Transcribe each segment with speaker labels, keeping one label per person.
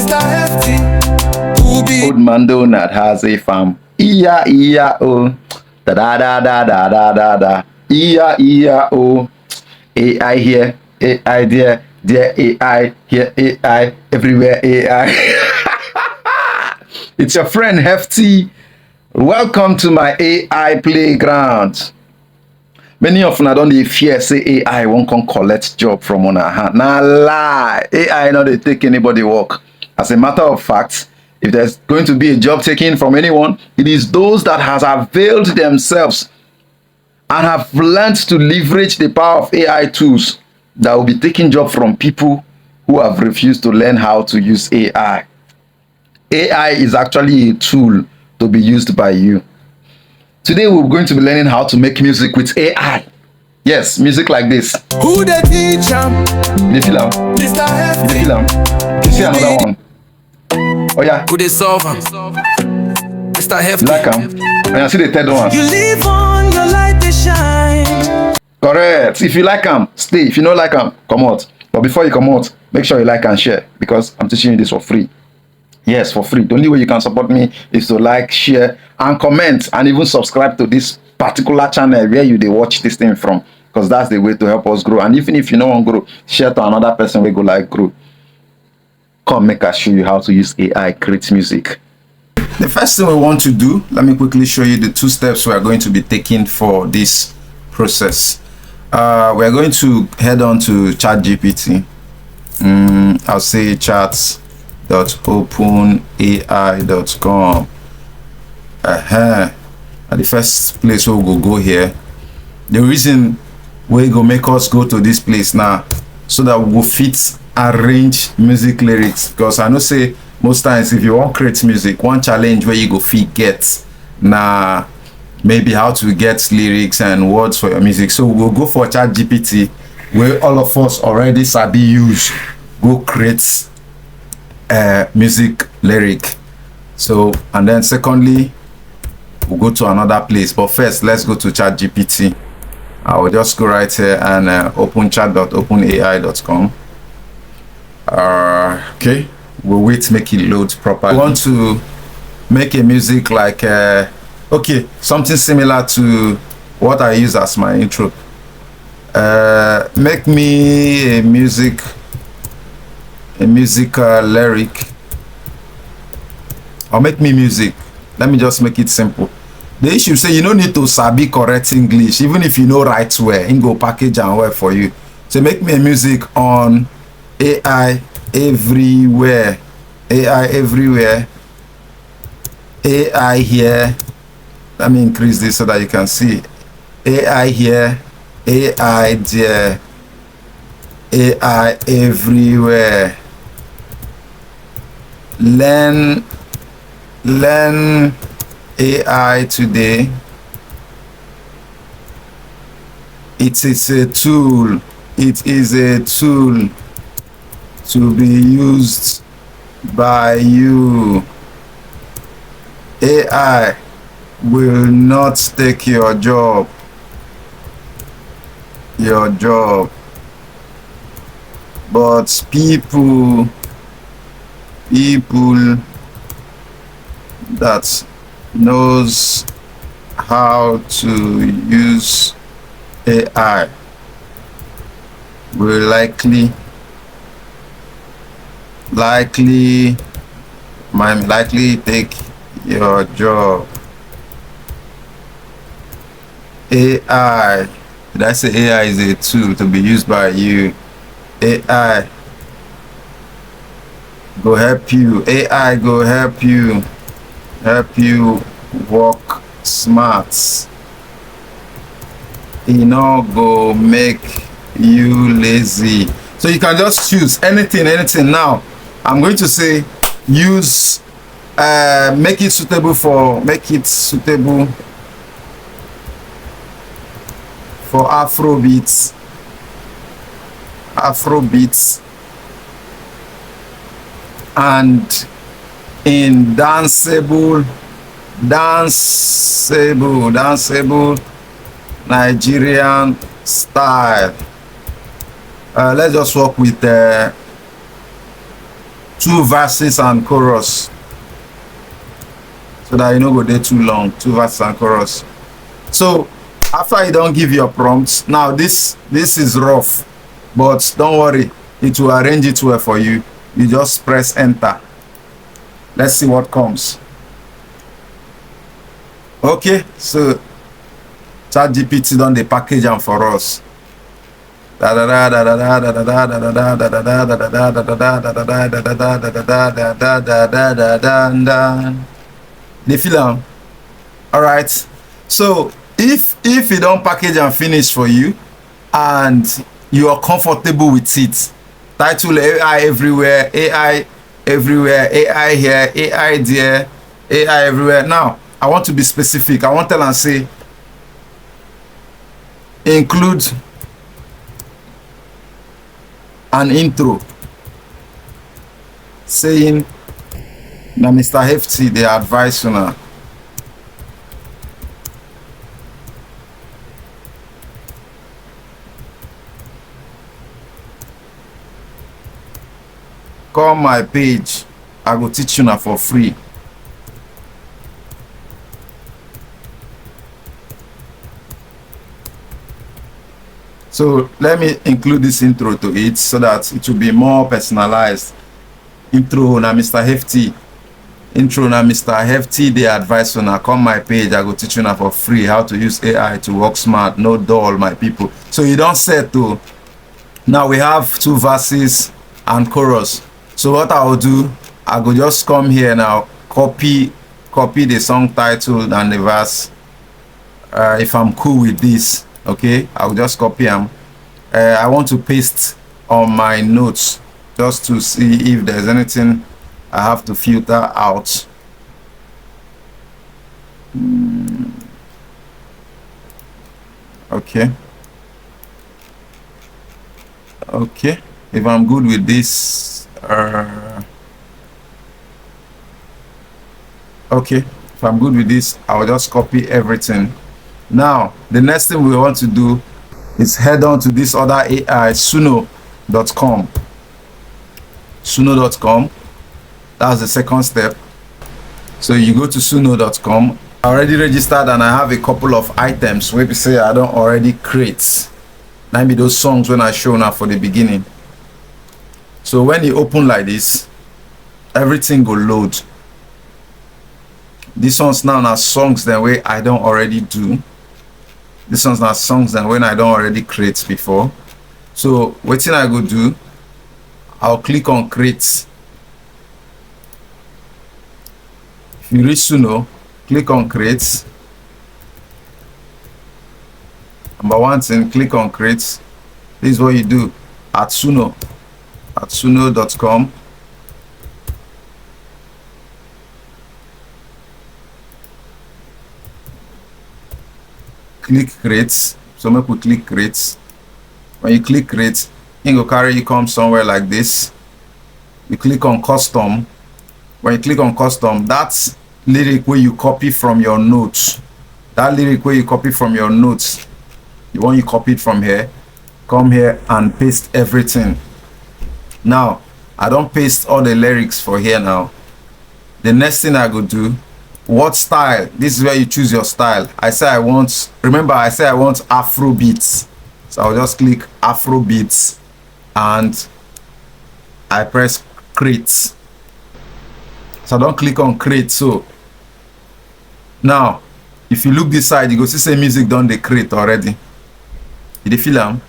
Speaker 1: Mr. Hefty,
Speaker 2: Old man donut has a farm. E-ya-e-ya-o. Da-da-da-da-da-da-da-da. E-ya-e-ya-o. AI here, AI there, there AI, here AI, everywhere AI. It's your friend Hefty. Welcome to my AI playground. Many of una don dey fear say AI won't come collect job from una hand. Nah lie, AI no dey take anybody work. As a matter of fact, if there's going to be a job taken from anyone, it is those that has availed themselves and have learned to leverage the power of AI tools that will be taking job from people who have refused to learn how to use AI. AI is actually a tool to be used by you. Today we're going to be learning how to make music with AI. Yes, music like this.
Speaker 1: who the teacher?
Speaker 2: You feel am?
Speaker 1: Mr.
Speaker 2: You
Speaker 1: Hefty,
Speaker 2: feel am? You see another one. Oh yeah,
Speaker 1: who the solver? Mr.
Speaker 2: you
Speaker 1: Hefty,
Speaker 2: like am? And I see the third one.
Speaker 1: you live on your light to shine.
Speaker 2: Correct. If you like am, stay. If you don't like am, come out. But before you come out, make sure you like and share because I'm teaching you this for free. Yes, for free. The only way you can support me is to like, share, and comment, and even subscribe to this particular channel where you dey watch this thing from, because that's the way to help us grow. And even if you no wan grow, share to another person wey go like grow. Come make I show you how to use AI create music. The first thing we want to do, let me quickly show you the 2 steps we are going to be taking for this process. We're going to head on to ChatGPT. I'll say chats.openai.com. At the first place we'll go here. The reason we go make us go to this place now, so that we will fit arrange music lyrics, because I know say most times if you want create music, one challenge where you go fit get na maybe how to get lyrics and words for your music. So we'll go for ChatGPT, where all of us already sabi use, go create music lyric. So, and then secondly, we'll go to another place, but first let's go to ChatGPT. I will just go right here and open chat.openai.com. Okay, we'll wait to make it load properly. We want to make a music like okay, something similar to what I use as my intro. Make me a music lyric, or make me music. Let me just make it simple. The issue say you don't need to sabi correct English, even if you know right where in go package and work for you. So make me a music on AI everywhere, AI everywhere, AI here. Let me increase this so that you can see. AI here, AI there, AI everywhere. Learn AI today. It is a tool. It is a tool to be used by you. AI will not take your job. But people that knows how to use AI will likely take your job. AI, did I say AI is a tool to be used by you? AI go help you. AI go help you work smart. E no go make you lazy. So you can just choose anything. Now I'm going to say use make it suitable for Afrobeats and in danceable Nigerian style. Let's just work with 2 verses and chorus, so that you no go dey too long. 2 verses and chorus. So after you don't give your prompts, now this is rough, but don't worry, it will arrange it well for you. You just press enter. Let's see what comes. Okay, so ChatGPT done the package and for us. They feel am. All right. So if you don't package and finish for you, and you are comfortable with it, title AI everywhere, AI everywhere, AI here, AI there, AI everywhere. Now I want to be specific. I want to tell and say include an intro saying na Mr. Hefty the advice una. Come my page, I go teach una for free. So let me include this intro to it so that it will be more personalized. Intro na Mr. Hefty. Intro na Mr. Hefty the advice una. Come my page, I go teach una for free how to use AI to work smart, no dull, my people. So you don't set to. Now we have 2 verses and chorus. So what I will do, I go just come here now, copy the song title and the verse. If I'm cool with this, okay, I'll just copy them. I want to paste on my notes just to see if there's anything I have to filter out. Okay. Okay, if I'm good with this, okay, if I'm good with this, I'll just copy everything. Now the next thing we want to do is head on to this other AI, Suno.com. Suno.com, that's the second step. So you go to Suno.com. I already registered and I have a couple of items where we say I don't already create. Maybe those songs when I show now for the beginning. So when you open like this, everything go load. These ones now are songs that way I don't already do. These ones are songs that when I don't already create before. So what thing I go do, I'll click on create. If you reach Suno, click on create. Number one thing, click on create. This is what you do at Suno, at Suno.com. Click create. So make we click create. When you click create, it will carry you come somewhere like this. You click on custom. When you click on custom, that's lyric where you copy from your notes. That lyric where you copy from your notes, you want you copy it from here, come here and paste everything. Now I don't paste all the lyrics for here. Now the next thing I go do, what style? This is where you choose your style. I say I want, remember I say I want Afro beats, so I'll just click Afro beats and I press create. So I don't click on create. So now if you look this side, you go see say music done the create already. Did you feel them?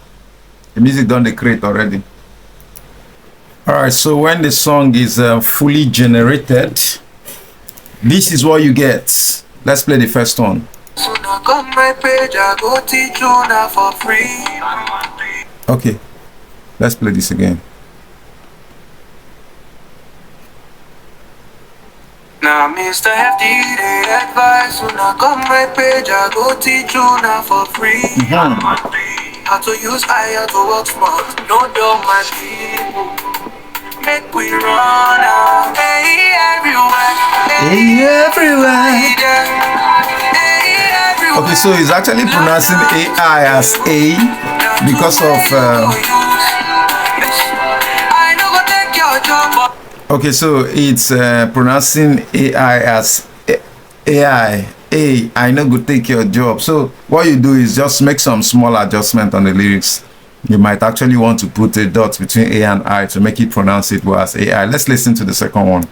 Speaker 2: The music done the create already. Alright, so when the song is fully generated, this is what you get. Let's play the first one.
Speaker 1: So now come my page, I go teach you now for free.
Speaker 2: Okay, let's play this again.
Speaker 1: Now Mr. Hefty, the advice. So now come my page, I go teach you now for free. How to use AI to work smart, no dumb my people. Make we run out, hey everywhere,
Speaker 2: Hey, everywhere.
Speaker 1: hey everywhere.
Speaker 2: Okay, so he's actually pronouncing AI as A because of
Speaker 1: I know go take your job.
Speaker 2: Okay, so it's pronouncing AI as AI. Hey, I know go take your job. So what you do is just make some small adjustment on the lyrics. You might actually want to put a dot between A and I to make it pronounce it well as AI. Let's listen to the second one.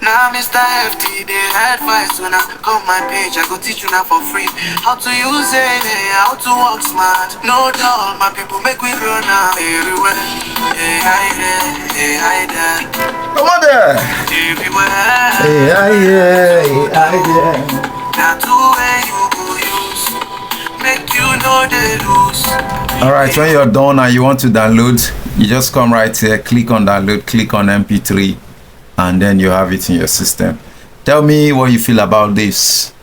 Speaker 1: Now Mr. Hefty, they advice when I come my page, I go teach you now for free. How to use it, how to work smart. No doubt, my people make we grow now everywhere. AI there, AI there.
Speaker 2: Come on there.
Speaker 1: Everywhere.
Speaker 2: AI there, AI there.
Speaker 1: Now two way you go use, make you know they lose.
Speaker 2: All right, when you're done and you want to download, you just come right here, click on download, click on MP3, and then you have it in your system. Tell me what you feel about this.